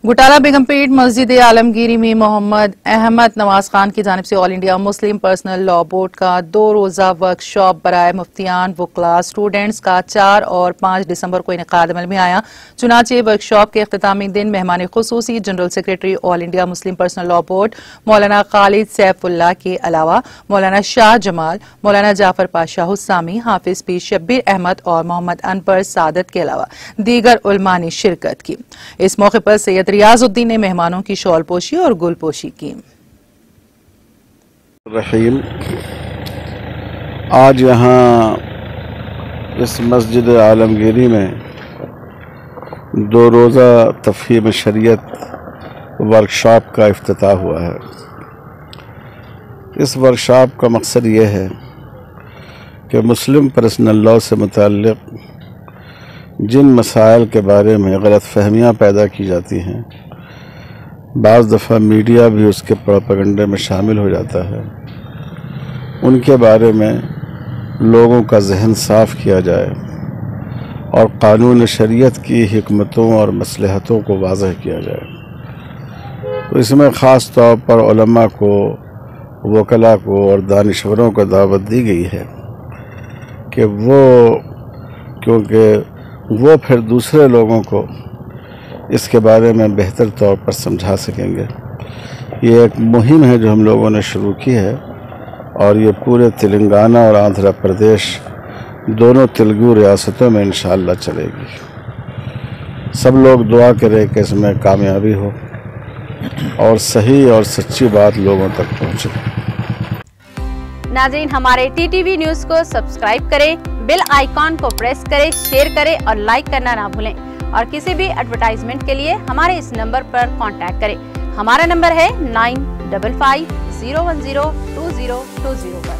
घोटाला बेगमपेट मस्जिद आलमगीरी में मोहम्मद अहमद नवाज खान की जानिब से all India Muslim personal law board का 2 रोज़ा वर्कशॉप बराए मुफ्तियान वकला स्टूडेंट्स का 4 और 5 दिसंबर को इनेकाद अमल में आया। चुनाचे वर्कशॉप के अख्तामी दिन मेहमान खुसूसी general secretary all India Muslim personal law board Maulana Khalid Saifullah के अलावा मौलाना शाह जमाल, मौलाना जाफर पाशा हुस्सामी, हाफिज पीर शब्बीर अहमद और मोहम्मद अनवर सादत के अलावा दीगर उलमा ने शिरकत की। इस मौके पर सैयद रियाजुद्दीन ने मेहमानों की शॉल पोशी और गुल पोशी की। रहीम, आज यहाँ इस मस्जिद आलमगीरी में 2 रोज़ा तफ़हीम शरीयत वर्कशॉप का इफ्तिताह हुआ है। इस वर्कशॉप का मकसद ये है कि मुस्लिम पर्सनल लॉ से मुताल्लिक़ जिन मसाइल के बारे में गलत फहमियाँ पैदा की जाती हैं, बाज़ दफ़ा मीडिया भी उसके प्रोपेगेंडे में शामिल हो जाता है, उनके बारे में लोगों का जहन साफ़ किया जाए और क़ानून शरीयत की हिकमतों और मसलहतों को वाज़ह किया जाए। तो इसमें ख़ास तौर पर उलमा को, वकला को और दानिश्वरों को दावत दी गई है कि क्योंकि वो फिर दूसरे लोगों को इसके बारे में बेहतर तौर पर समझा सकेंगे। ये एक मुहिम है जो हम लोगों ने शुरू की है और ये पूरे तेलंगाना और आंध्र प्रदेश दोनों तेलुगु रियासतों में इंशाअल्लाह चलेगी। सब लोग दुआ करें कि इसमें कामयाबी हो और सही और सच्ची बात लोगों तक पहुँचे। नाज़रीन, हमारे टीटीवी न्यूज़ को सब्सक्राइब करें, बेल आइकॉन को प्रेस करें, शेयर करें और लाइक करना ना भूलें। और किसी भी एडवर्टाइजमेंट के लिए हमारे इस नंबर पर कांटेक्ट करें। हमारा नंबर है 9550102020 पर।